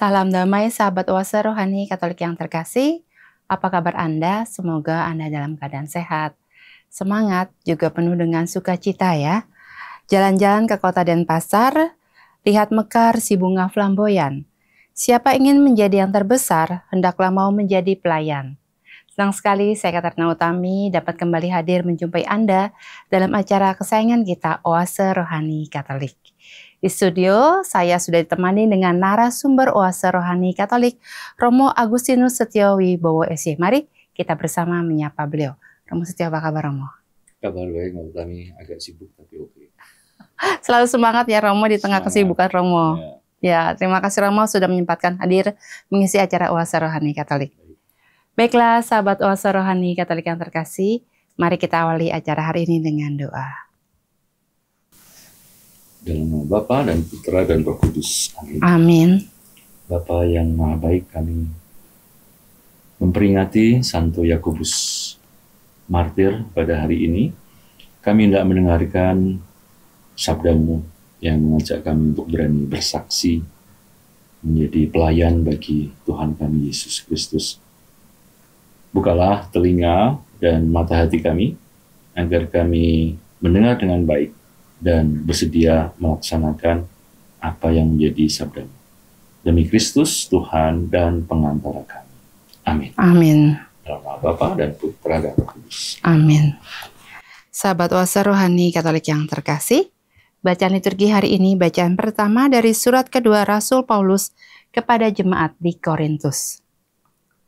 Salam damai sahabat Oase Rohani Katolik yang terkasih. Apa kabar Anda? Semoga Anda dalam keadaan sehat. Semangat juga penuh dengan sukacita ya. Jalan-jalan ke kota Denpasar, lihat mekar si bunga flamboyan. Siapa ingin menjadi yang terbesar, hendaklah mau menjadi pelayan. Senang sekali saya Katarina Utami dapat kembali hadir menjumpai Anda dalam acara kesayangan kita Oase Rohani Katolik. Di studio, saya sudah ditemani dengan narasumber Oase Rohani Katolik, Romo Agustinus Setio Wibowo SY. Mari kita bersama menyapa beliau. Romo Setio, apa kabar Romo? Kabar baik, Mbak Utami. Agak sibuk tapi oke. Selalu semangat ya Romo di tengah kesibukan Romo. Ya. Ya, terima kasih Romo sudah menyempatkan hadir mengisi acara Oase Rohani Katolik. Baiklah sahabat Oase Rohani Katolik yang terkasih, mari kita awali acara hari ini dengan doa. Dalam nama Bapa dan Putra dan Roh Kudus. Amin. Amin. Bapa yang Maha Baik, kami memperingati Santo Yakobus martir pada hari ini. Kami hendak mendengarkan sabda-Mu yang mengajak kami untuk berani bersaksi menjadi pelayan bagi Tuhan kami Yesus Kristus. Bukalah telinga dan mata hati kami agar kami mendengar dengan baik dan bersedia melaksanakan apa yang menjadi sabda-Mu. Demi Kristus, Tuhan dan pengantara kami. Amin. Amin. Dalam nama Bapa dan Putra dan Roh Kudus. Amin. Sahabat Oase Rohani Katolik yang terkasih, bacaan liturgi hari ini bacaan pertama dari surat kedua Rasul Paulus kepada jemaat di Korintus.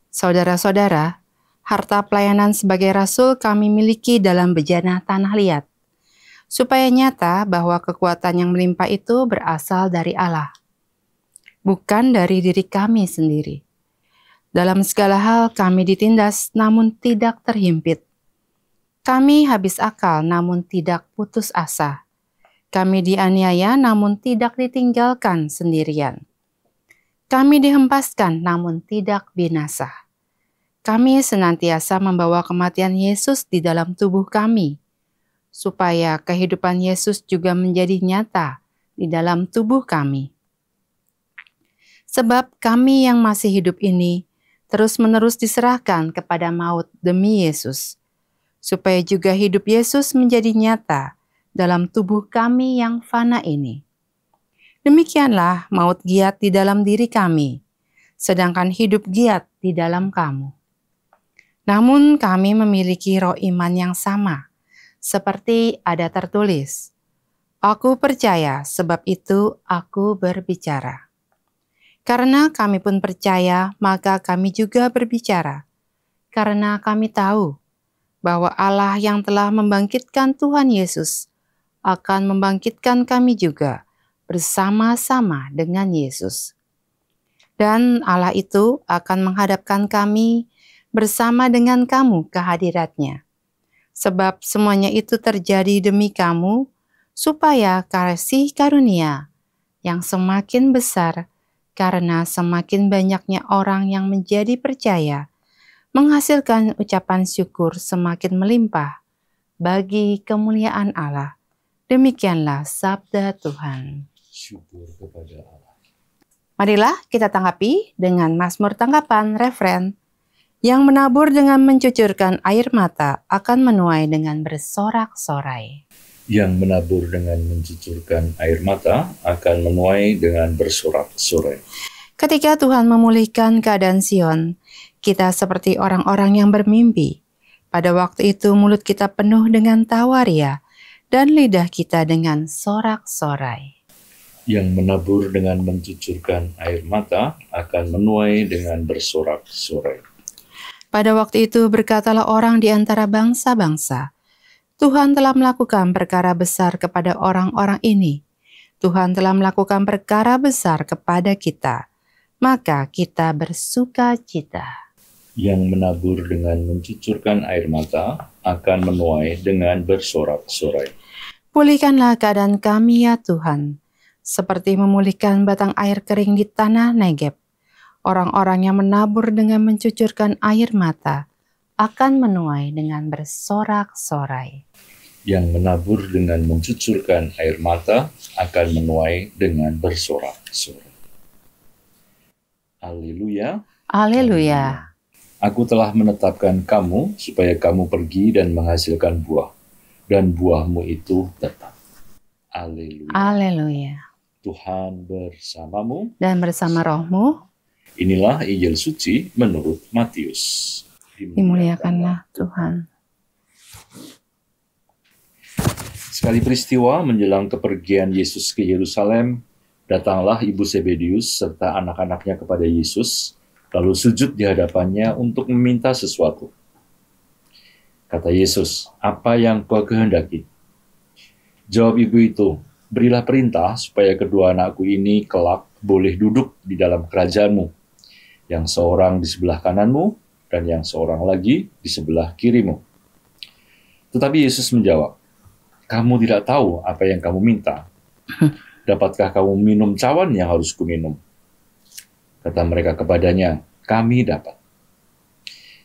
Saudara-saudara, harta pelayanan sebagai rasul kami miliki dalam bejana tanah liat, supaya nyata bahwa kekuatan yang melimpah itu berasal dari Allah, bukan dari diri kami sendiri. Dalam segala hal kami ditindas namun tidak terhimpit. Kami habis akal namun tidak putus asa. Kami dianiaya namun tidak ditinggalkan sendirian. Kami dihempaskan namun tidak binasa. Kami senantiasa membawa kematian Yesus di dalam tubuh kami, supaya kehidupan Yesus juga menjadi nyata di dalam tubuh kami. Sebab kami yang masih hidup ini terus-menerus diserahkan kepada maut demi Yesus, supaya juga hidup Yesus menjadi nyata dalam tubuh kami yang fana ini. Demikianlah maut giat di dalam diri kami, sedangkan hidup giat di dalam kamu. Namun kami memiliki roh iman yang sama, seperti ada tertulis, "Aku percaya, sebab itu aku berbicara." Karena kami pun percaya, maka kami juga berbicara. Karena kami tahu bahwa Allah yang telah membangkitkan Tuhan Yesus akan membangkitkan kami juga bersama-sama dengan Yesus. Dan Allah itu akan menghadapkan kami bersama dengan kamu ke hadirat-Nya. Sebab semuanya itu terjadi demi kamu, supaya kasih karunia yang semakin besar karena semakin banyaknya orang yang menjadi percaya, menghasilkan ucapan syukur semakin melimpah bagi kemuliaan Allah. Demikianlah sabda Tuhan. Syukur kepada Allah. Marilah kita tanggapi dengan Mazmur tanggapan refren, yang menabur dengan mencucurkan air mata akan menuai dengan bersorak-sorai. Yang menabur dengan mencucurkan air mata akan menuai dengan bersorak-sorai. Ketika Tuhan memulihkan keadaan Sion, kita seperti orang-orang yang bermimpi. Pada waktu itu mulut kita penuh dengan tawaria dan lidah kita dengan sorak-sorai. Yang menabur dengan mencucurkan air mata akan menuai dengan bersorak-sorai. Pada waktu itu berkatalah orang di antara bangsa-bangsa, Tuhan telah melakukan perkara besar kepada orang-orang ini. Tuhan telah melakukan perkara besar kepada kita, maka kita bersuka cita. Yang menabur dengan mencucurkan air mata akan menuai dengan bersorak-sorai. Pulihkanlah keadaan kami ya Tuhan, seperti memulihkan batang air kering di tanah Negeb. Orang-orang yang menabur dengan mencucurkan air mata akan menuai dengan bersorak-sorai. Yang menabur dengan mencucurkan air mata akan menuai dengan bersorak-sorai. Haleluya. Haleluya. Aku telah menetapkan kamu supaya kamu pergi dan menghasilkan buah, dan buahmu itu tetap. Haleluya. Haleluya. Tuhan bersamamu. Dan bersama rohmu, Inilah Injil suci menurut Matius. dimuliakanlah Tuhan. Sekali peristiwa menjelang kepergian Yesus ke Yerusalem, datanglah ibu Zebedius serta anak-anaknya kepada Yesus, lalu sujud di hadapannya untuk meminta sesuatu. Kata Yesus, "Apa yang kau kehendaki?" Jawab ibu itu, "Berilah perintah supaya kedua anakku ini kelak boleh duduk di dalam kerajaanmu, yang seorang di sebelah kananmu dan yang seorang lagi di sebelah kirimu." Tetapi Yesus menjawab, "Kamu tidak tahu apa yang kamu minta. Dapatkah kamu minum cawan yang harus kuminum?" Kata mereka kepadanya, "Kami dapat."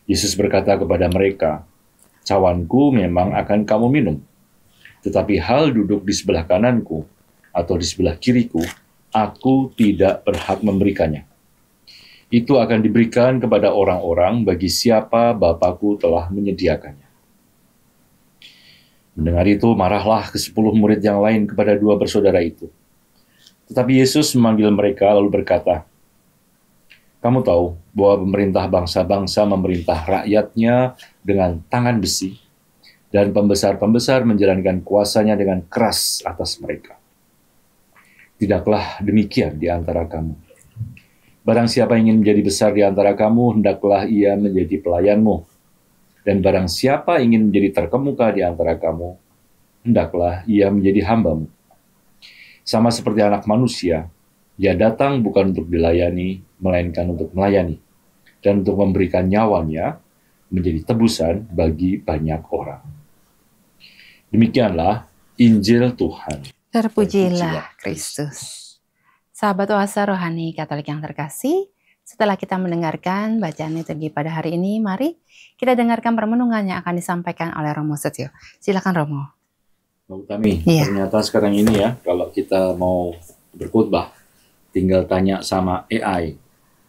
Yesus berkata kepada mereka, "Cawanku memang akan kamu minum, tetapi hal duduk di sebelah kananku atau di sebelah kiriku, aku tidak berhak memberikannya. Itu akan diberikan kepada orang-orang bagi siapa Bapakku telah menyediakannya." Mendengar itu, marahlah ke-10 murid yang lain kepada 2 bersaudara itu. Tetapi Yesus memanggil mereka lalu berkata, "Kamu tahu bahwa pemerintah bangsa-bangsa memerintah rakyatnya dengan tangan besi, dan pembesar-pembesar menjalankan kuasanya dengan keras atas mereka. Tidaklah demikian di antara kamu. Barang siapa ingin menjadi besar di antara kamu, hendaklah ia menjadi pelayanmu. Dan barang siapa ingin menjadi terkemuka di antara kamu, hendaklah ia menjadi hambamu. Sama seperti Anak Manusia, ia datang bukan untuk dilayani, melainkan untuk melayani, dan untuk memberikan nyawanya menjadi tebusan bagi banyak orang." Demikianlah Injil Tuhan. Terpujilah Kristus. Sahabat Oasa Rohani Katolik yang terkasih, setelah kita mendengarkan bacaan liturgi pada hari ini, mari kita dengarkan permenungan yang akan disampaikan oleh Romo Setio. Silakan Romo. Mbak Utami, Iya. ternyata sekarang ini ya, kalau kita mau berkhotbah, tinggal tanya sama AI,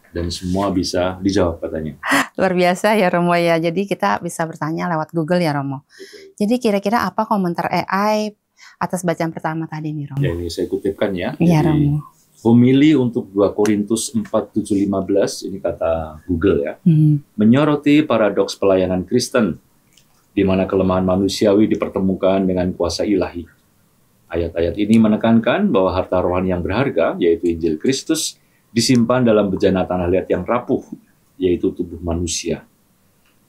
dan semua bisa dijawab katanya. Luar biasa ya Romo ya, jadi kita bisa bertanya lewat Google ya Romo. Betul. Jadi kira-kira apa komentar AI atas bacaan pertama tadi nih Romo? Ya, ini saya kutipkan ya. Iya Jadi, Romo. homili untuk 2 Korintus 4:7-15, ini kata Google ya, menyoroti paradoks pelayanan Kristen, di mana kelemahan manusiawi dipertemukan dengan kuasa ilahi. Ayat-ayat ini menekankan bahwa harta rohani yang berharga, yaitu Injil Kristus, disimpan dalam bejana tanah liat yang rapuh, yaitu tubuh manusia.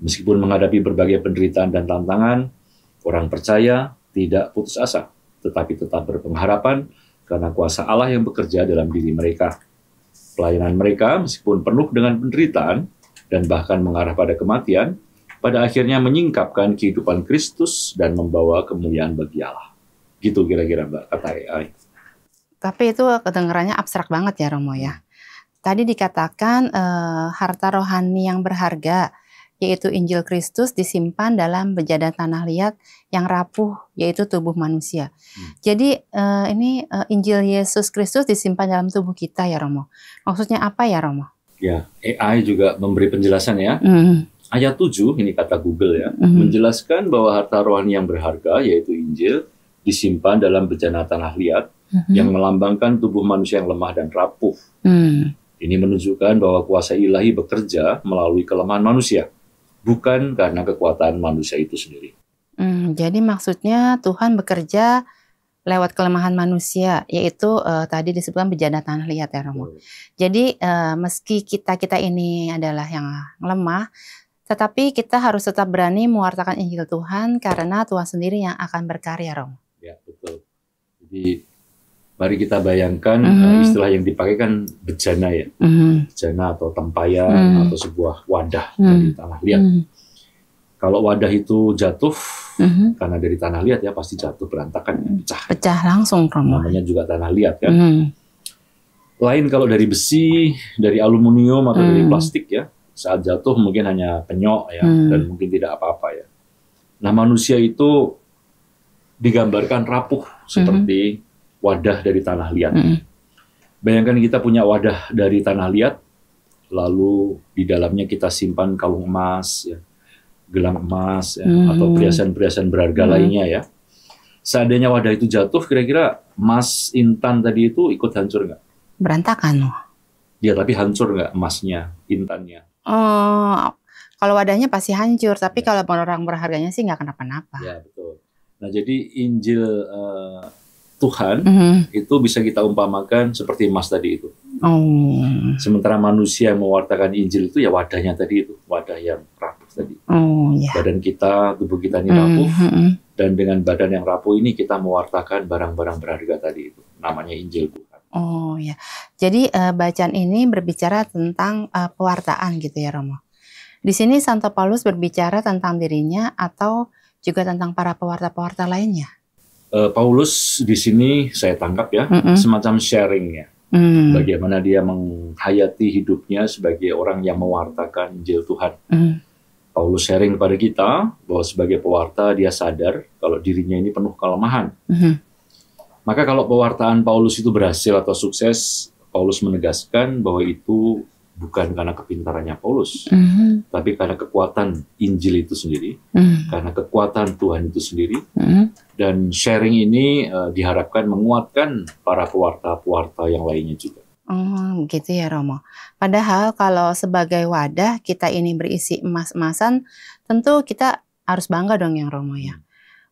Meskipun menghadapi berbagai penderitaan dan tantangan, orang percaya tidak putus asa, tetapi tetap berpengharapan karena kuasa Allah yang bekerja dalam diri mereka. Pelayanan mereka, meskipun penuh dengan penderitaan dan bahkan mengarah pada kematian, pada akhirnya menyingkapkan kehidupan Kristus dan membawa kemuliaan bagi Allah. Gitu kira-kira Mbak, kata AI. Tapi itu kedengarannya abstrak banget ya Romo ya. Tadi dikatakan harta rohani yang berharga, yaitu Injil Kristus disimpan dalam bejana tanah liat yang rapuh, yaitu tubuh manusia. Jadi ini Injil Yesus Kristus disimpan dalam tubuh kita ya Romo. Maksudnya apa ya Romo? Ya, AI juga memberi penjelasan ya. Ayat 7, ini kata Google ya, menjelaskan bahwa harta rohani yang berharga, yaitu Injil, disimpan dalam bejana tanah liat yang melambangkan tubuh manusia yang lemah dan rapuh. Ini menunjukkan bahwa kuasa ilahi bekerja melalui kelemahan manusia, bukan karena kekuatan manusia itu sendiri. Jadi maksudnya Tuhan bekerja lewat kelemahan manusia, yaitu tadi disebutkan bejana tanah liat ya Romo. Jadi meski kita ini adalah yang lemah, tetapi kita harus tetap berani mewartakan Injil Tuhan karena Tuhan sendiri yang akan berkarya Romo. Ya, betul. Jadi mari kita bayangkan istilah yang dipakai kan bejana ya, bejana atau tempayan atau sebuah wadah dari tanah liat. Kalau wadah itu jatuh karena dari tanah liat ya pasti jatuh berantakan, pecah. Pecah langsung Romo. Namanya juga tanah liat kan. Lain kalau dari besi, dari aluminium atau dari plastik ya, saat jatuh mungkin hanya penyok ya dan mungkin tidak apa-apa ya. Nah manusia itu digambarkan rapuh seperti wadah dari tanah liat. Bayangkan kita punya wadah dari tanah liat, lalu di dalamnya kita simpan kalung emas, ya, gelang emas, ya, atau perhiasan-perhiasan berharga lainnya ya. Seandainya wadah itu jatuh, kira-kira emas intan tadi itu ikut hancur nggak? Berantakan. Ya, tapi hancur nggak emasnya, intannya? Oh, kalau wadahnya pasti hancur, tapi kalau orang berharganya sih nggak kenapa-napa. Ya, betul. Nah, jadi Injil Tuhan itu bisa kita umpamakan seperti emas tadi itu. Oh. Sementara manusia yang mewartakan Injil itu ya wadahnya tadi itu, wadah yang rapuh tadi. Oh, ya. Badan kita, tubuh kita ini rapuh, dan dengan badan yang rapuh ini kita mewartakan barang-barang berharga tadi itu. Namanya Injil Tuhan. Oh ya, jadi bacaan ini berbicara tentang pewartaan gitu ya Romo. Di sini Santo Paulus berbicara tentang dirinya atau juga tentang para pewarta-pewarta lainnya? Paulus di sini saya tangkap ya, semacam sharing ya. Bagaimana dia menghayati hidupnya sebagai orang yang mewartakan Injil Tuhan. Paulus sharing kepada kita bahwa sebagai pewarta dia sadar kalau dirinya ini penuh kelemahan. Maka kalau pewartaan Paulus itu berhasil atau sukses, Paulus menegaskan bahwa itu bukan karena kepintarannya Paulus, tapi karena kekuatan Injil itu sendiri, karena kekuatan Tuhan itu sendiri, dan sharing ini diharapkan menguatkan para pewarta-pewarta yang lainnya juga. Oh, gitu ya Romo. Padahal kalau sebagai wadah kita ini berisi emas-emasan, tentu kita harus bangga dong yang Romo ya.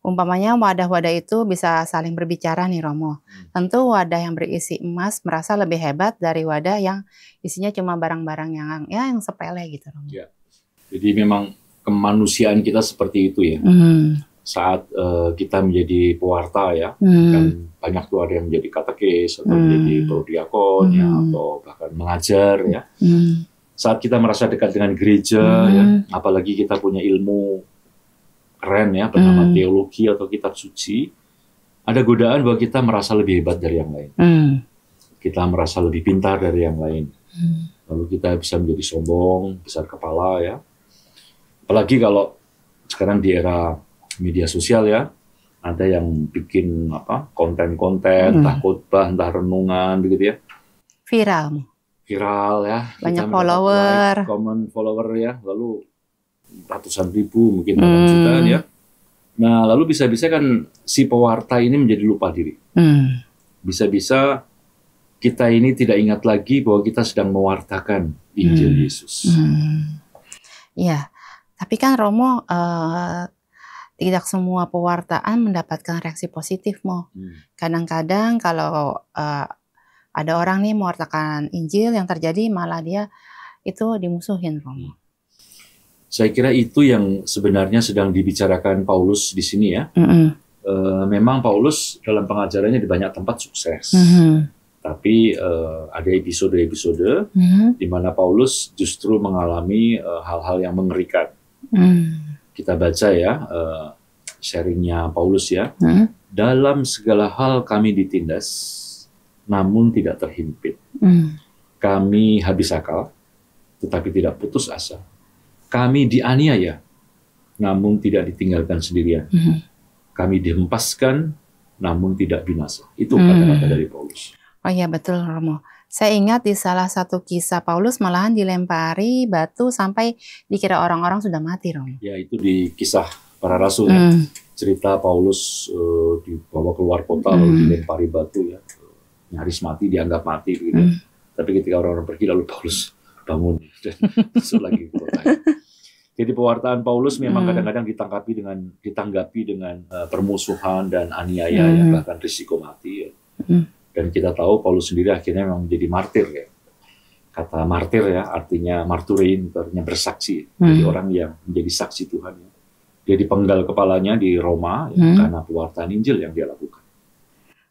Umpamanya wadah-wadah itu bisa saling berbicara nih Romo. Tentu wadah yang berisi emas merasa lebih hebat dari wadah yang isinya cuma barang-barang yang sepele gitu Romo. Ya. Jadi memang kemanusiaan kita seperti itu ya. Saat kita menjadi pewarta ya, kan banyak tuh ada yang menjadi katekis atau menjadi prodiakon ya, atau bahkan mengajar ya. Saat kita merasa dekat dengan gereja ya, apalagi kita punya ilmu keren ya, bernama teologi atau kitab suci, ada godaan bahwa kita merasa lebih hebat dari yang lain. Kita merasa lebih pintar dari yang lain. Lalu kita bisa menjadi sombong, besar kepala ya. Apalagi kalau sekarang di era media sosial ya, ada yang bikin konten-konten, entah khotbah, entah renungan begitu ya. Viral ya. Banyak follower. Like, comment, follower ya, lalu ratusan ribu, mungkin bahkan jutaan ya. Nah, lalu bisa-bisa kan si pewarta ini menjadi lupa diri. Bisa-bisa kita ini tidak ingat lagi bahwa kita sedang mewartakan Injil Yesus. Ya, tapi kan Romo tidak semua pewartaan mendapatkan reaksi positif, Mo. Kadang-kadang kalau ada orang nih mewartakan Injil, yang terjadi malah dia itu dimusuhin, Romo. Saya kira itu yang sebenarnya sedang dibicarakan Paulus di sini ya. Memang Paulus dalam pengajarannya di banyak tempat sukses. Tapi ada episode-episode di mana Paulus justru mengalami hal-hal yang mengerikan. Kita baca ya sharingnya Paulus ya. Dalam segala hal kami ditindas, namun tidak terhimpit. Kami habis akal, tetapi tidak putus asa. Kami dianiaya, namun tidak ditinggalkan sendirian. Kami dihempaskan, namun tidak binasa. Itu kata-kata dari Paulus. Oh iya betul Romo. Saya ingat di salah satu kisah Paulus malahan dilempari batu sampai dikira orang-orang sudah mati, Romo. Ya itu di kisah para rasul ya. Cerita Paulus dibawa keluar kota lalu dilempari batu ya. Nyaris mati, dianggap mati gitu. Tapi ketika orang-orang pergi lalu Paulus bangun dan masuk lagi ke kota. Jadi pewartaan Paulus memang kadang-kadang ditanggapi dengan permusuhan dan aniaya ya, bahkan risiko mati ya. Dan kita tahu Paulus sendiri akhirnya memang menjadi martir ya. Kata martir ya artinya marturein, artinya bersaksi. Jadi orang yang menjadi saksi Tuhan ya. Dia dipenggal kepalanya di Roma ya, karena pewartaan Injil yang dia lakukan.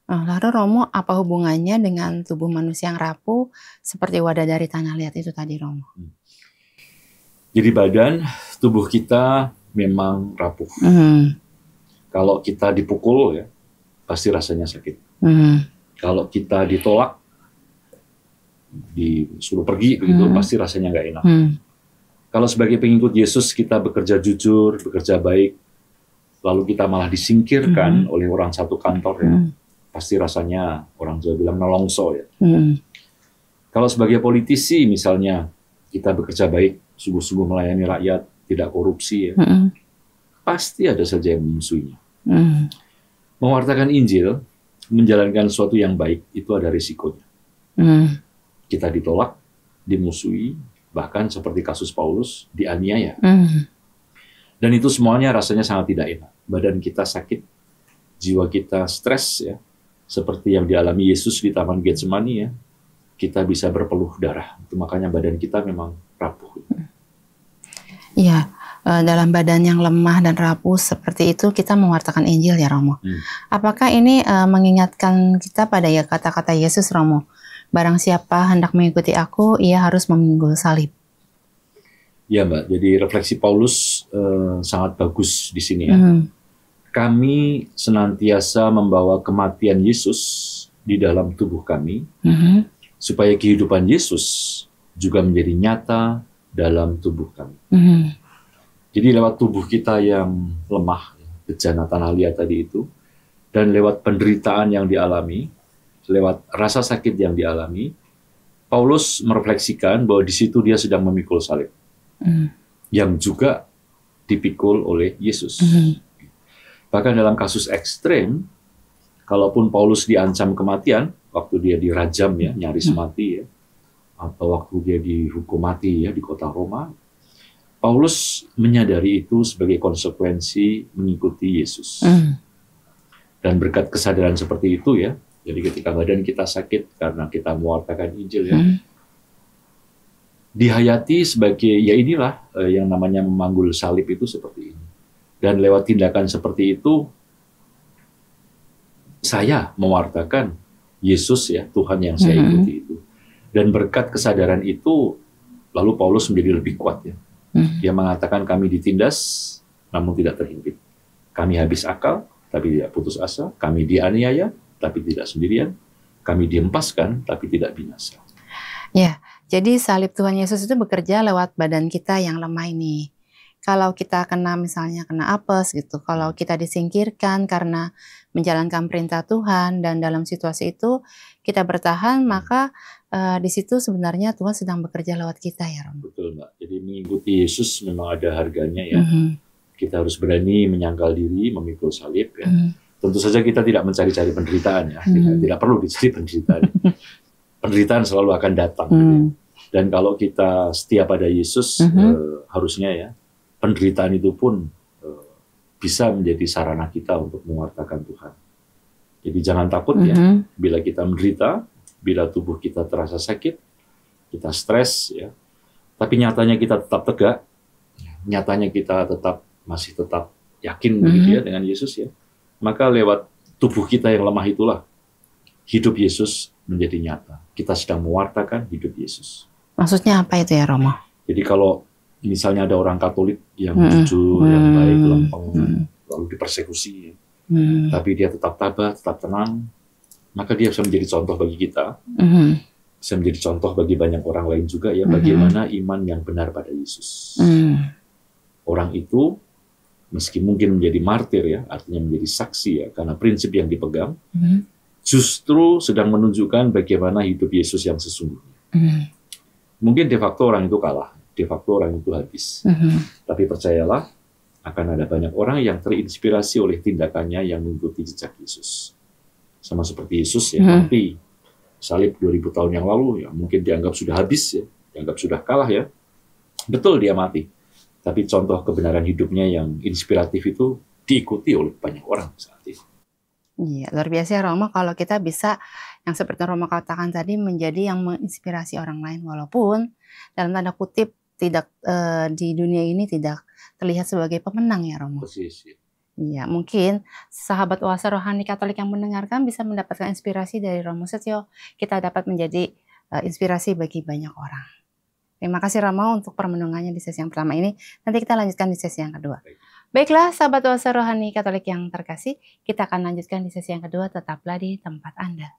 Lalu Romo, apa hubungannya dengan tubuh manusia yang rapuh seperti wadah dari tanah liat itu tadi, Romo? Jadi badan, tubuh kita memang rapuh. Kalau kita dipukul ya, pasti rasanya sakit. Kalau kita ditolak, disuruh pergi begitu, pasti rasanya nggak enak. Kalau sebagai pengikut Yesus kita bekerja jujur, bekerja baik, lalu kita malah disingkirkan oleh orang satu kantor ya. Pasti rasanya orang Jawa bilang nolongso ya. Kalau sebagai politisi misalnya kita bekerja baik, sungguh-sungguh melayani rakyat, tidak korupsi ya, pasti ada saja yang memusuhinya. Mewartakan Injil, menjalankan sesuatu yang baik, itu ada risikonya. Kita ditolak, dimusuhi, bahkan seperti kasus Paulus, dianiaya. Dan itu semuanya rasanya sangat tidak enak. Badan kita sakit, jiwa kita stres ya, seperti yang dialami Yesus di Taman Getsemani ya. Kita bisa berpeluh darah. Itu makanya badan kita memang rapuh. Iya, dalam badan yang lemah dan rapuh seperti itu kita mewartakan Injil ya Romo. Apakah ini mengingatkan kita pada ya kata-kata Yesus Romo? Barang siapa hendak mengikuti aku, ia harus memikul salib. Ya Mbak, jadi refleksi Paulus sangat bagus di sini ya. Kami senantiasa membawa kematian Yesus di dalam tubuh kami, supaya kehidupan Yesus juga menjadi nyata dalam tubuh kami. Jadi lewat tubuh kita yang lemah, bejana Tanalia tadi itu, dan lewat penderitaan yang dialami, lewat rasa sakit yang dialami, Paulus merefleksikan bahwa di situ dia sedang memikul salib, yang juga dipikul oleh Yesus. Bahkan dalam kasus ekstrem, kalaupun Paulus diancam kematian, waktu dia dirajam ya, nyaris mati ya, atau waktu dia dihukum mati ya di kota Roma, Paulus menyadari itu sebagai konsekuensi mengikuti Yesus. Dan berkat kesadaran seperti itu ya, jadi ketika badan kita sakit karena kita mewartakan Injil ya, dihayati sebagai ya inilah yang namanya memanggul salib itu seperti ini. Dan lewat tindakan seperti itu, saya mewartakan Yesus ya, Tuhan yang saya ikuti itu. Dan berkat kesadaran itu, lalu Paulus menjadi lebih kuat ya. Dia mengatakan kami ditindas, namun tidak terhimpit. Kami habis akal, tapi tidak putus asa. Kami dianiaya, tapi tidak sendirian. Kami dihempaskan, tapi tidak binasa. Ya, jadi salib Tuhan Yesus itu bekerja lewat badan kita yang lemah ini. Kalau kita misalnya kena apes gitu, kalau kita disingkirkan karena menjalankan perintah Tuhan dan dalam situasi itu kita bertahan, maka di situ sebenarnya Tuhan sedang bekerja lewat kita ya Rom. Betul Mbak, jadi mengikuti Yesus memang ada harganya ya. Kita harus berani menyangkal diri, memikul salib ya. Tentu saja kita tidak mencari-cari penderitaan ya, tidak perlu dicari penderitaan. Penderitaan selalu akan datang. Dan kalau kita setia pada Yesus, harusnya ya, penderitaan itu pun bisa menjadi sarana kita untuk mewartakan Tuhan. Jadi jangan takut ya, bila kita menderita, bila tubuh kita terasa sakit, kita stres ya, tapi nyatanya kita tetap tegak, nyatanya kita masih tetap yakin begitu ya dengan Yesus ya, maka lewat tubuh kita yang lemah itulah hidup Yesus menjadi nyata. Kita sedang mewartakan hidup Yesus. Maksudnya apa itu ya Romo? Jadi kalau misalnya ada orang Katolik yang jujur, yang baik, lempeng, lalu dipersekusi, tapi dia tetap tabah, tetap tenang, maka dia bisa menjadi contoh bagi kita, bisa menjadi contoh bagi banyak orang lain juga ya, bagaimana iman yang benar pada Yesus. Orang itu, meski mungkin menjadi martir ya, artinya menjadi saksi ya, karena prinsip yang dipegang, justru sedang menunjukkan bagaimana hidup Yesus yang sesungguhnya. Mungkin de facto orang itu kalah, de facto orang itu habis. Tapi percayalah, akan ada banyak orang yang terinspirasi oleh tindakannya yang mengikuti jejak Yesus. Sama seperti Yesus ya, mati salib 2000 tahun yang lalu, ya mungkin dianggap sudah habis ya, dianggap sudah kalah ya. Betul dia mati. Tapi contoh kebenaran hidupnya yang inspiratif itu diikuti oleh banyak orang saat ini. Iya, luar biasa ya Romo kalau kita bisa yang seperti Romo katakan tadi menjadi yang menginspirasi orang lain walaupun dalam tanda kutip tidak di dunia ini tidak terlihat sebagai pemenang ya Romo. Persis. Iya, mungkin sahabat Oase Rohani Katolik yang mendengarkan bisa mendapatkan inspirasi dari Romo Setio. Kita dapat menjadi inspirasi bagi banyak orang. Terima kasih Romo untuk permenungannya di sesi yang pertama ini. Nanti kita lanjutkan di sesi yang kedua. Baiklah, sahabat Oase Rohani Katolik yang terkasih, kita akan lanjutkan di sesi yang kedua. Tetaplah di tempat Anda.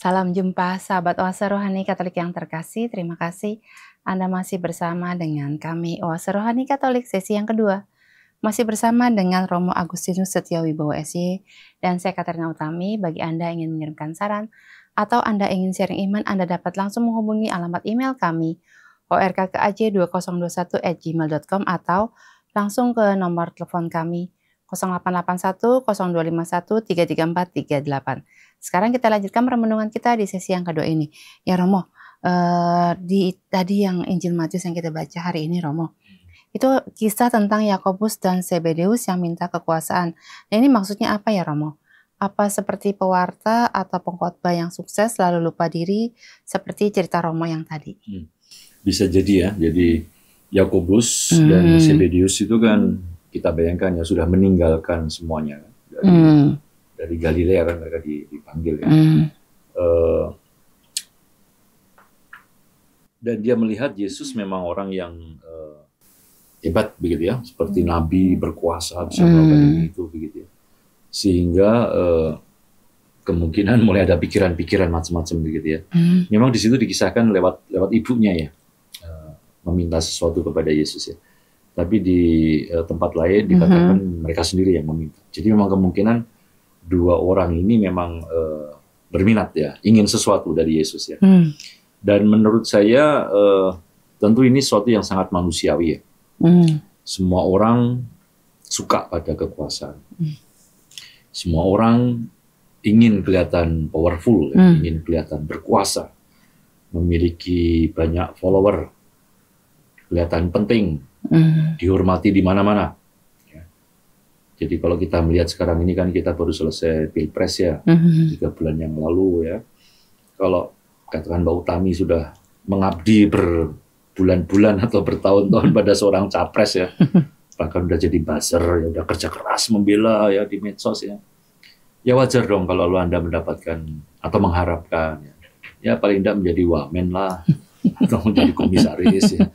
Salam jumpa sahabat Oase Rohani Katolik yang terkasih. Terima kasih Anda masih bersama dengan kami Oase Rohani Katolik sesi yang kedua. Masih bersama dengan Romo Agustinus Setiawibowo SY dan saya Katerina Utami. Bagi Anda yang ingin mengirimkan saran atau Anda ingin sharing iman, Anda dapat langsung menghubungi alamat email kami orkkaj2021@gmail.com atau langsung ke nomor telepon kami 0881 0251 33438. Sekarang kita lanjutkan permenungan kita di sesi yang kedua ini. Ya Romo, di tadi yang Injil Matius yang kita baca hari ini Romo, itu kisah tentang Yakobus dan Zebedeus yang minta kekuasaan. Nah, ini maksudnya apa ya Romo? Apa seperti pewarta atau pengkhotbah yang sukses lalu lupa diri seperti cerita Romo yang tadi? Bisa jadi ya. Jadi Yakobus dan Zebedeus itu kan kita bayangkan ya sudah meninggalkan semuanya dari Galilea kan mereka dipanggil ya. Dan dia melihat Yesus memang orang yang hebat begitu ya, seperti nabi berkuasa bisa melakukan ini itu begitu ya. Sehingga kemungkinan mulai ada pikiran-pikiran macam-macam begitu ya. Memang di situ dikisahkan lewat ibunya ya, meminta sesuatu kepada Yesus ya. Tapi di tempat lain dikatakan mereka sendiri yang meminta. Jadi memang kemungkinan dua orang ini memang berminat ya, ingin sesuatu dari Yesus ya. Dan menurut saya tentu ini sesuatu yang sangat manusiawi ya. Semua orang suka pada kekuasaan. Semua orang ingin kelihatan powerful, ingin kelihatan berkuasa, memiliki banyak follower, kelihatan penting, dihormati di mana-mana. Ya. Jadi kalau kita melihat sekarang ini kan kita baru selesai Pilpres ya, 3 bulan yang lalu ya. Kalau katakan Mbak Utami sudah mengabdi berbulan-bulan atau bertahun-tahun pada seorang capres ya, bahkan udah jadi buzzer, ya udah kerja keras membela ya di medsos ya. Ya wajar dong kalau Anda mendapatkan atau mengharapkan ya paling tidak menjadi wamen lah atau menjadi komisaris ya.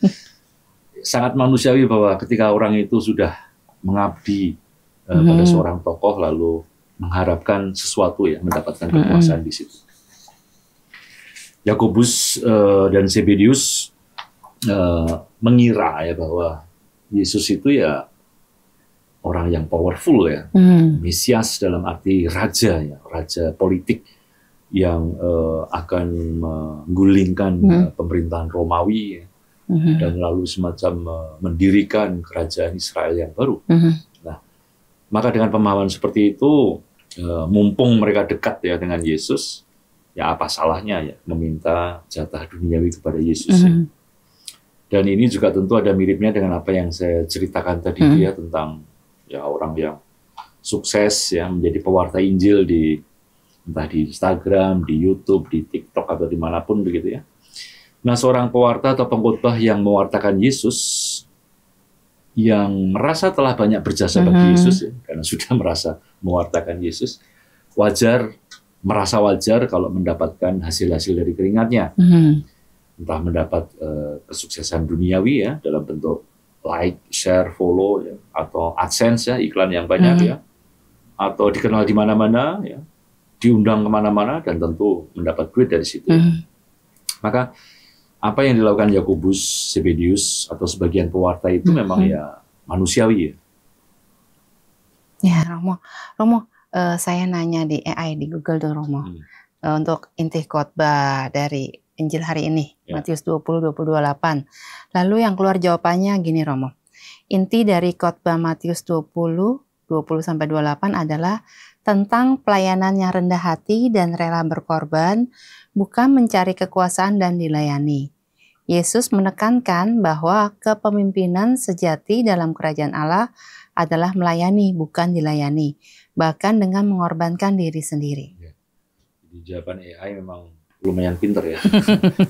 Sangat manusiawi bahwa ketika orang itu sudah mengabdi pada seorang tokoh lalu mengharapkan sesuatu ya, mendapatkan kekuasaan di situ. Yakobus dan Zebedeus mengira ya bahwa Yesus itu ya orang yang powerful ya, Mesias dalam arti raja ya, raja politik yang akan menggulingkan pemerintahan Romawi ya, dan lalu semacam mendirikan kerajaan Israel yang baru. Nah, maka dengan pemahaman seperti itu, mumpung mereka dekat ya dengan Yesus, ya apa salahnya ya meminta jatah duniawi kepada Yesus ya. Dan ini juga tentu ada miripnya dengan apa yang saya ceritakan tadi ya, tentang ya orang yang sukses ya menjadi pewarta Injil entah di Instagram, di YouTube, di TikTok atau dimanapun begitu ya. Nah, seorang pewarta atau pengkhotbah yang mewartakan Yesus, yang merasa telah banyak berjasa bagi Yesus ya, karena sudah merasa mewartakan Yesus, merasa wajar kalau mendapatkan hasil-hasil dari keringatnya. Entah mendapat kesuksesan duniawi ya dalam bentuk like, share, follow ya, atau AdSense ya, iklan yang banyak ya, atau dikenal di mana-mana ya, diundang kemana-mana dan tentu mendapat duit dari situ. Maka apa yang dilakukan Yakobus, Zebedeus atau sebagian pewarta itu memang ya manusiawi ya. Ya Romo, saya nanya di AI di Google tuh Romo, untuk inti khotbah dari Injil hari ini, Matius 20-28. Lalu yang keluar jawabannya gini Romo. Inti dari khotbah Matius 20-28 adalah tentang pelayanan yang rendah hati dan rela berkorban, bukan mencari kekuasaan dan dilayani. Yesus menekankan bahwa kepemimpinan sejati dalam kerajaan Allah adalah melayani, bukan dilayani, bahkan dengan mengorbankan diri sendiri. Jadi jawaban AI memang lumayan pinter ya,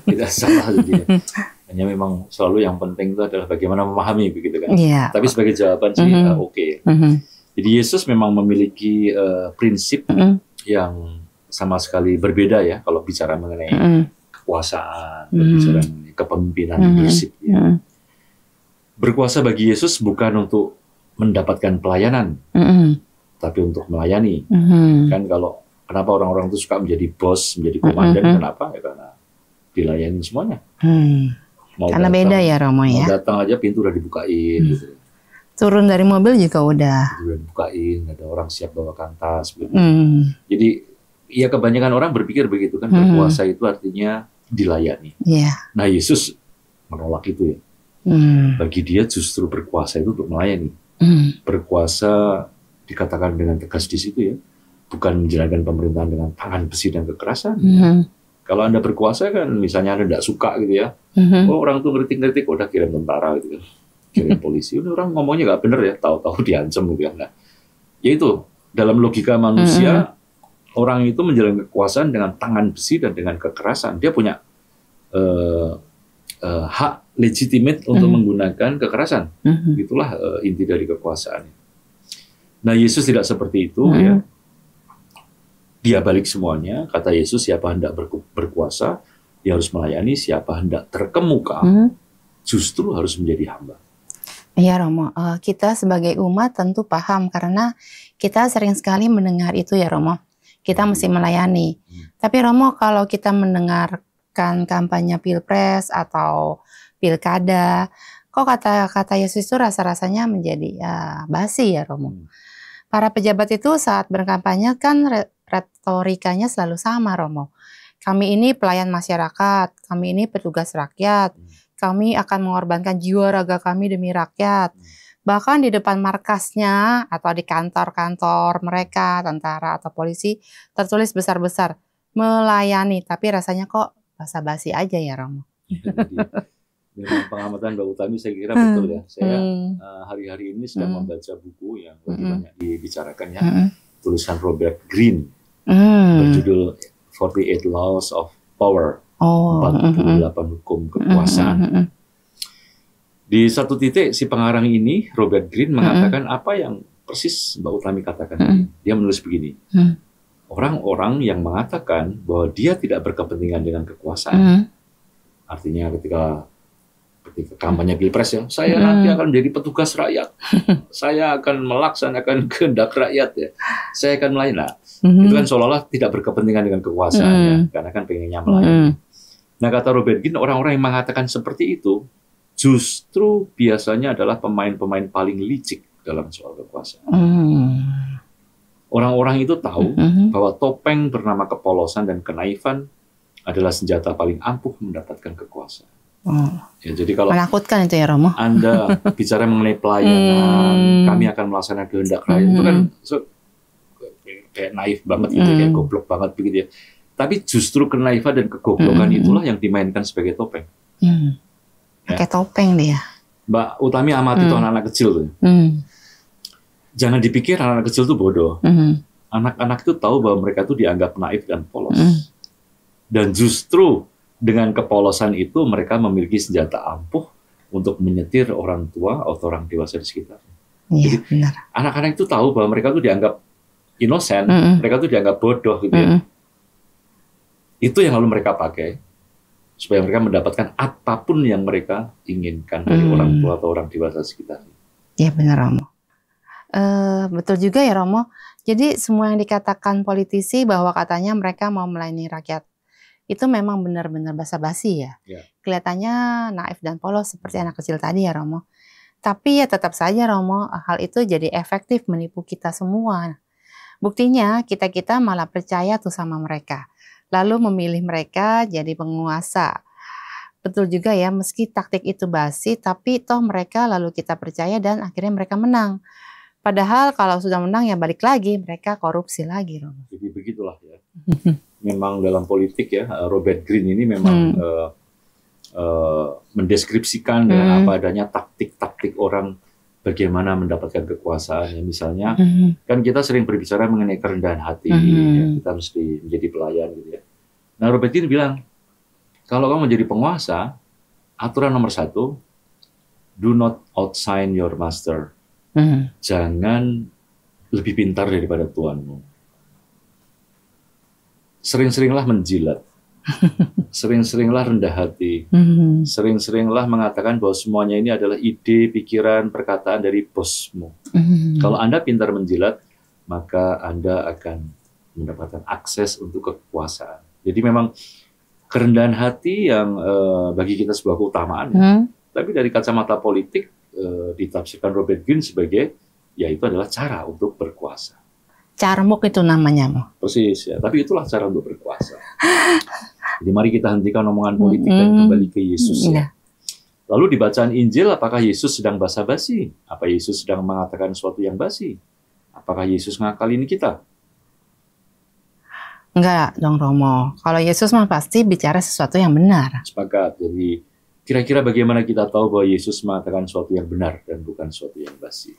tidak salah jadi. Hanya memang selalu yang penting itu adalah bagaimana memahami begitu kan. Tapi sebagai jawaban sih oke. Jadi Yesus memang memiliki prinsip yang sama sekali berbeda ya kalau bicara mengenai kekuasaan, berbicara mengenai kepemimpinan leadership. Ya. Berkuasa bagi Yesus bukan untuk mendapatkan pelayanan, tapi untuk melayani. Kan kalau kenapa orang-orang itu suka menjadi bos, menjadi komandan, kenapa? Ya karena dilayani semuanya. Karena beda ya Romo ya. Mau datang aja pintu udah dibukain gitu. Turun dari mobil juga udah. Udah bukain, ada orang siap bawakan tas. Gitu. Jadi ya kebanyakan orang berpikir begitu kan, berkuasa itu artinya dilayani. Nah Yesus menolak itu ya. Bagi dia justru berkuasa itu untuk melayani. Berkuasa dikatakan dengan tegas di situ ya, bukan menjalankan pemerintahan dengan tangan besi dan kekerasan. Kalau Anda berkuasa kan, misalnya Anda tidak suka gitu ya, oh orang tuh ngeritik-ngeritik, udah kirim tentara gitu kan, kirim polisi. Udah orang ngomongnya nggak bener ya, tahu-tahu diancam gitu ya. Nah, ya itu dalam logika manusia, orang itu menjalankan kekuasaan dengan tangan besi dan dengan kekerasan. Dia punya hak legitimate untuk menggunakan kekerasan. Itulah inti dari kekuasaan. Nah, Yesus tidak seperti itu ya. Dia balik semuanya, kata Yesus, siapa hendak berkuasa, dia harus melayani, siapa hendak terkemuka, justru harus menjadi hamba. Iya Romo, kita sebagai umat tentu paham, karena kita sering sekali mendengar itu ya Romo, kita mesti melayani. Tapi Romo, kalau kita mendengarkan kampanye Pilpres atau Pilkada, kok kata-kata Yesus itu rasa-rasanya menjadi basi ya Romo. Para pejabat itu saat berkampanye kan retorikanya selalu sama Romo. Kami ini pelayan masyarakat, kami ini petugas rakyat, kami akan mengorbankan jiwa raga kami demi rakyat. Bahkan di depan markasnya atau di kantor-kantor mereka, tentara atau polisi, tertulis besar-besar, melayani. Tapi rasanya kok basa-basi aja ya Romo. Dengan pengamatan Mbak Utami saya kira betul ya. Saya hari-hari ini sedang membaca buku yang lebih banyak dibicarakan ya. Tulisan Robert Greene berjudul 48 Laws of Power, 48 hukum kekuasaan. Di satu titik si pengarang ini, Robert Greene, mengatakan apa yang persis Mbak Utami katakan. Dia menulis begini, orang-orang yang mengatakan bahwa dia tidak berkepentingan dengan kekuasaan, artinya ketika kampanye Pilpres ya, saya nanti akan menjadi petugas rakyat, saya akan melaksanakan kehendak rakyat ya, saya akan melayani. Itu kan seolah-olah tidak berkepentingan dengan kekuasaan ya, karena kan pengennya melayani. Nah kata Robert Greene, orang-orang yang mengatakan seperti itu justru biasanya adalah pemain-pemain paling licik dalam soal kekuasaan. Orang-orang itu tahu bahwa topeng bernama kepolosan dan kenaifan adalah senjata paling ampuh mendapatkan kekuasaan. Ya, jadi kalau menakutkan itu ya Romo. Anda bicara mengenai pelayanan, kami akan melaksanakan kehendak rakyat, itu kan kayak naif banget gitu, kayak goblok banget begitu ya. Tapi justru kenaifan dan kegoblokan itulah yang dimainkan sebagai topeng. Pakai topeng dia. Mbak Utami amati tuh anak-anak kecil tuh. Jangan dipikir anak-anak kecil tuh bodoh. Anak-anak itu tahu bahwa mereka tuh dianggap naif dan polos. Dan justru dengan kepolosan itu mereka memiliki senjata ampuh untuk menyetir orang tua atau orang dewasa di sekitar. Jadi anak-anak itu tahu bahwa mereka tuh dianggap inosen, mereka tuh dianggap bodoh gitu ya. Itu yang lalu mereka pakai supaya mereka mendapatkan apapun yang mereka inginkan dari orang tua atau orang dewasa sekitar. Iya benar Romo. Betul juga ya Romo. Jadi semua yang dikatakan politisi bahwa katanya mereka mau melayani rakyat, itu memang benar-benar basa-basi ya. Kelihatannya naif dan polos seperti anak kecil tadi ya Romo. Tapi ya tetap saja Romo, hal itu jadi efektif menipu kita semua. Buktinya kita-kita malah percaya tuh sama mereka. Lalu memilih mereka jadi penguasa. Betul juga ya, meski taktik itu basi, tapi toh mereka lalu kita percaya dan akhirnya mereka menang. Padahal kalau sudah menang ya balik lagi, mereka korupsi lagi Romo. Jadi begitulah ya. Memang dalam politik ya, Robert Greene ini memang mendeskripsikan dengan apa adanya taktik-taktik orang bagaimana mendapatkan kekuasaan. Ya, misalnya, kan kita sering berbicara mengenai kerendahan hati, ya, kita mesti menjadi pelayan gitu ya. Nah Robert Greene bilang, kalau kamu menjadi penguasa, aturan nomor 1, do not outshine your master. Jangan lebih pintar daripada tuanmu. Sering-seringlah menjilat, sering-seringlah rendah hati, sering-seringlah mengatakan bahwa semuanya ini adalah ide, pikiran, perkataan dari bosmu. Kalau Anda pintar menjilat, maka Anda akan mendapatkan akses untuk kekuasaan. Jadi memang kerendahan hati yang bagi kita sebuah keutamaan. Tapi dari kacamata politik, ditafsirkan Robert Greene sebagai, ya itu adalah cara untuk berkuasa. Carmuk itu namanya, Mo. Persis ya, tapi itulah cara untuk berkuasa. Jadi mari kita hentikan omongan politik dan kembali ke Yesus ya. Lalu di bacaan Injil, apakah Yesus sedang basa-basi? Apa Yesus sedang mengatakan sesuatu yang basi? Apakah Yesus ngakalin kita? Enggak dong, Romo. Kalau Yesus mah pasti bicara sesuatu yang benar. Sepakat. Jadi kira-kira bagaimana kita tahu bahwa Yesus mengatakan sesuatu yang benar dan bukan sesuatu yang basi?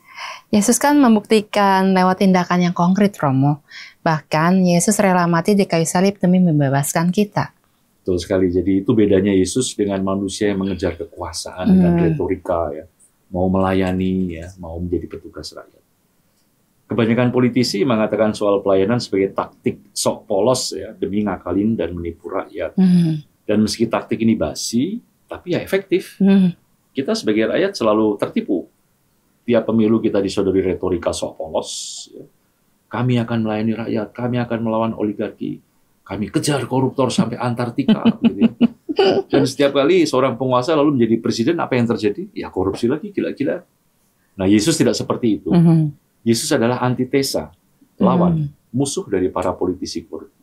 Yesus kan membuktikan lewat tindakan yang konkret, Romo. Bahkan Yesus rela mati di kayu salib demi membebaskan kita. Betul sekali. Jadi itu bedanya Yesus dengan manusia yang mengejar kekuasaan dan retorika, ya, mau melayani, ya, mau menjadi petugas rakyat. Kebanyakan politisi mengatakan soal pelayanan sebagai taktik sok polos, ya, demi ngakalin dan menipu rakyat. Dan meski taktik ini basi, tapi ya efektif. Kita sebagai rakyat selalu tertipu. Tiap pemilu kita disodori retorika sok polos. Ya. Kami akan melayani rakyat, kami akan melawan oligarki, kami kejar koruptor sampai Antartika. Gitu. Dan setiap kali seorang penguasa lalu menjadi presiden, apa yang terjadi? Ya korupsi lagi, gila-gila. Nah, Yesus tidak seperti itu. Yesus adalah antitesa, lawan, musuh dari para politisi korupsi.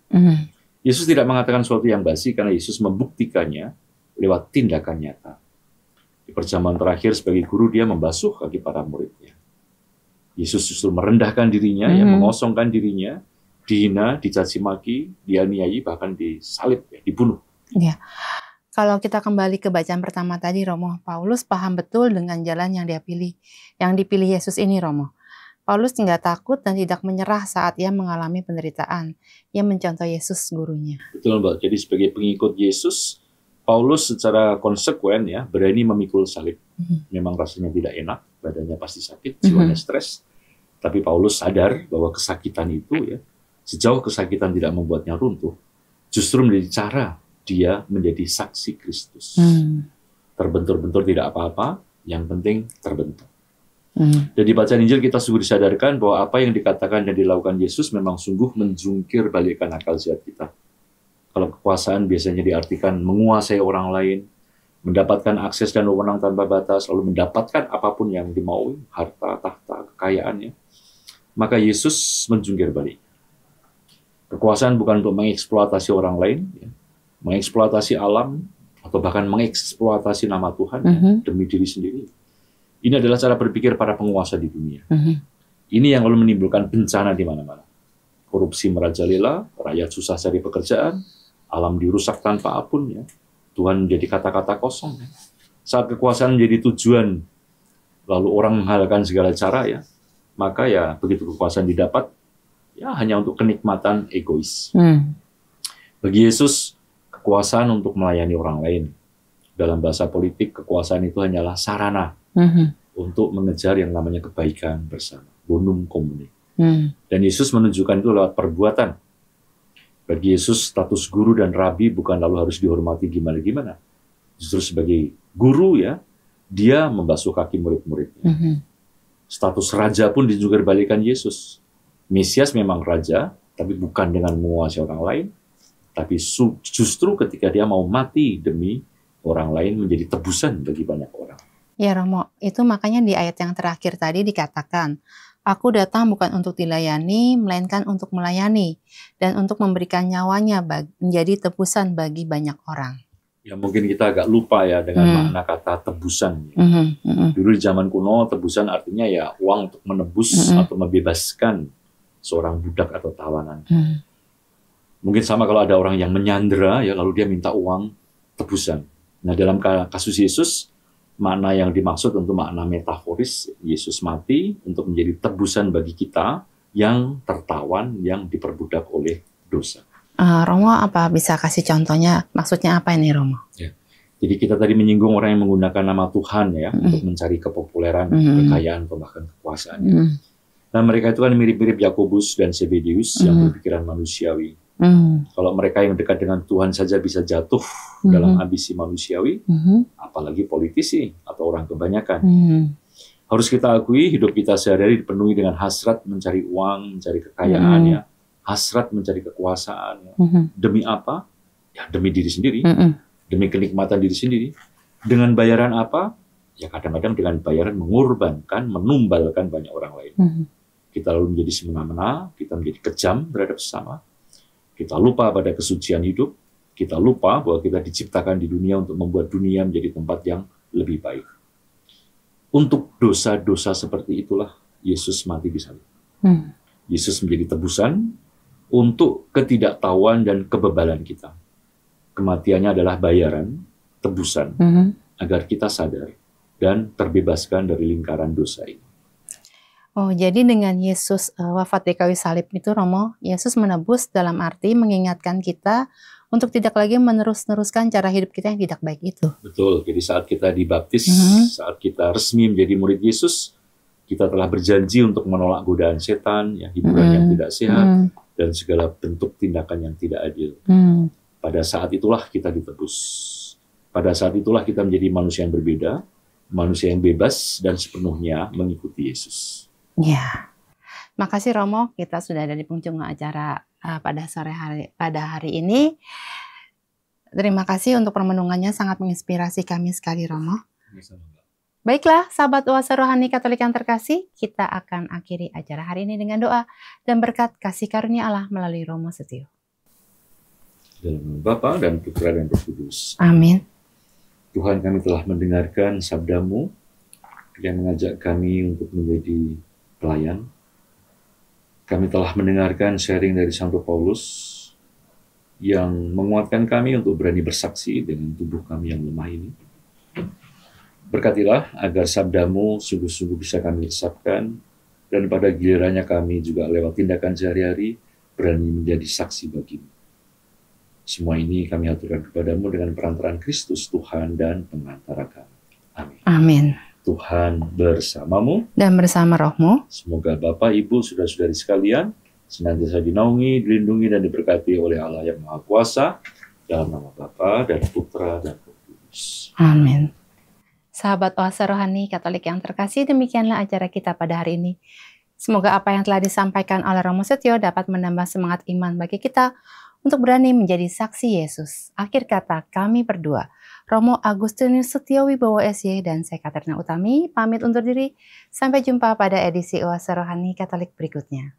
Yesus tidak mengatakan sesuatu yang basi karena Yesus membuktikannya lewat tindakan nyata. Di perjamuan terakhir sebagai guru, dia membasuh kaki para muridnya. Yesus justru merendahkan dirinya, yang mengosongkan dirinya, dihina, dicaci maki, dianiaya, bahkan disalib, ya, dibunuh. Ya. Kalau kita kembali ke bacaan pertama tadi, Romo, Paulus paham betul dengan jalan yang dia pilih, yang dipilih Yesus ini, Romo. Paulus nggak takut dan tidak menyerah saat ia mengalami penderitaan. Ia mencontoh Yesus gurunya. Betul, Mbak. Jadi sebagai pengikut Yesus, Paulus secara konsekuen, ya, berani memikul salib. Memang rasanya tidak enak, badannya pasti sakit, jiwanya stres. Tapi Paulus sadar bahwa kesakitan itu, ya, sejauh kesakitan tidak membuatnya runtuh, justru menjadi cara dia menjadi saksi Kristus. Terbentur-bentur tidak apa-apa, yang penting terbentur. Dan di bacaan Injil kita sungguh disadarkan bahwa apa yang dikatakan dan dilakukan Yesus memang sungguh menjungkir balikkan akal sehat kita. Kalau kekuasaan biasanya diartikan menguasai orang lain, mendapatkan akses dan wewenang tanpa batas, lalu mendapatkan apapun yang dimaui, harta, tahta, kekayaannya, maka Yesus menjungkir balik. Kekuasaan bukan untuk mengeksploitasi orang lain, ya, mengeksploitasi alam, atau bahkan mengeksploitasi nama Tuhan, ya, demi diri sendiri. Ini adalah cara berpikir para penguasa di dunia. Ini yang lalu menimbulkan bencana di mana-mana. Korupsi merajalela, rakyat susah cari pekerjaan, alam dirusak tanpa ampun, ya. Tuhan menjadi kata-kata kosong. Ya. Saat kekuasaan menjadi tujuan, lalu orang menghalalkan segala cara, ya, maka ya begitu kekuasaan didapat, ya hanya untuk kenikmatan egois. Bagi Yesus, kekuasaan untuk melayani orang lain. Dalam bahasa politik, kekuasaan itu hanyalah sarana untuk mengejar yang namanya kebaikan bersama, bonum comune. Dan Yesus menunjukkan itu lewat perbuatan. Bagi Yesus, status guru dan rabi bukan lalu harus dihormati gimana-gimana. Justru sebagai guru, ya, dia membasuh kaki murid-muridnya. Status raja pun dijungkir balikan Yesus. Mesias memang raja, tapi bukan dengan menguasai orang lain, tapi justru ketika dia mau mati demi orang lain menjadi tebusan bagi banyak orang. Ya Romo, itu makanya di ayat yang terakhir tadi dikatakan, aku datang bukan untuk dilayani, melainkan untuk melayani, dan untuk memberikan nyawanya menjadi tebusan bagi banyak orang. Ya mungkin kita agak lupa ya dengan makna kata tebusan. Dulu di zaman kuno, tebusan artinya ya uang untuk menebus atau membebaskan seorang budak atau tawanan. Mungkin sama kalau ada orang yang menyandera, ya lalu dia minta uang tebusan. Nah dalam kasus Yesus, makna yang dimaksud untuk makna metaforis, Yesus mati untuk menjadi tebusan bagi kita yang tertawan, yang diperbudak oleh dosa. Romo, apa bisa kasih contohnya? Maksudnya apa ini, Romo? Ya. Jadi kita tadi menyinggung orang yang menggunakan nama Tuhan, ya, untuk mencari kepopuleran, kekayaan, atau bahkan kekuasaan. Nah mereka itu kan mirip-mirip Yakobus dan Zebedius yang berpikiran manusiawi. Kalau mereka yang dekat dengan Tuhan saja bisa jatuh dalam ambisi manusiawi, apalagi politisi atau orang kebanyakan. Harus kita akui hidup kita sehari-hari dipenuhi dengan hasrat mencari uang, mencari kekayaan, ya, hasrat mencari kekuasaan. Ya. Demi apa? Ya demi diri sendiri, demi kenikmatan diri sendiri. Dengan bayaran apa? Ya kadang-kadang dengan bayaran mengorbankan, menumbalkan banyak orang lain. Kita lalu menjadi semena-mena, kita menjadi kejam terhadap sesama. Kita lupa pada kesucian hidup, kita lupa bahwa kita diciptakan di dunia untuk membuat dunia menjadi tempat yang lebih baik. Untuk dosa-dosa seperti itulah Yesus mati di salib. Yesus menjadi tebusan untuk ketidaktahuan dan kebebalan kita. Kematiannya adalah bayaran, tebusan, agar kita sadar dan terbebaskan dari lingkaran dosa ini. Oh, jadi dengan Yesus wafat di kayu salib itu, Romo, Yesus menebus dalam arti mengingatkan kita untuk tidak lagi menerus-neruskan cara hidup kita yang tidak baik itu. Betul, jadi saat kita dibaptis, saat kita resmi menjadi murid Yesus, kita telah berjanji untuk menolak godaan setan, ya, hiburan yang tidak sehat, dan segala bentuk tindakan yang tidak adil. Pada saat itulah kita ditebus. Pada saat itulah kita menjadi manusia yang berbeda, manusia yang bebas dan sepenuhnya mengikuti Yesus. Ya, makasih Romo, kita sudah ada di penghujung acara pada hari ini. Terima kasih untuk permenungannya, sangat menginspirasi kami sekali, Romo. Baiklah, sahabat Oase Rohani Katolik yang terkasih, kita akan akhiri acara hari ini dengan doa dan berkat kasih karunia Allah melalui Romo Setio. Dalam nama Bapa dan Putra dan Roh Kudus. Amin. Tuhan, kami telah mendengarkan sabda-Mu yang mengajak kami untuk menjadi pelayan. Kami telah mendengarkan sharing dari Santo Paulus yang menguatkan kami untuk berani bersaksi dengan tubuh kami yang lemah ini. Berkatilah agar sabda-Mu sungguh-sungguh bisa kami resapkan, dan pada gilirannya kami juga lewat tindakan sehari-hari berani menjadi saksi bagi-Mu. Semua ini kami aturkan kepada-Mu dengan perantaraan Kristus Tuhan dan pengantara kami. Amin. Amin. Tuhan bersamamu dan bersama rohmu. Semoga Bapak, Ibu, saudara-saudari sekalian senantiasa dinaungi, dilindungi, dan diberkati oleh Allah yang Maha Kuasa, dalam nama Bapa dan Putra dan Roh Kudus. Amin. Sahabat Oase Rohani Katolik yang terkasih, demikianlah acara kita pada hari ini. Semoga apa yang telah disampaikan oleh Romo Setio dapat menambah semangat iman bagi kita untuk berani menjadi saksi Yesus. Akhir kata, kami berdua, Romo Agustinus Setio Wibowo SY dan saya Katerina Utami, pamit undur diri. Sampai jumpa pada edisi Oase Rohani Katolik berikutnya.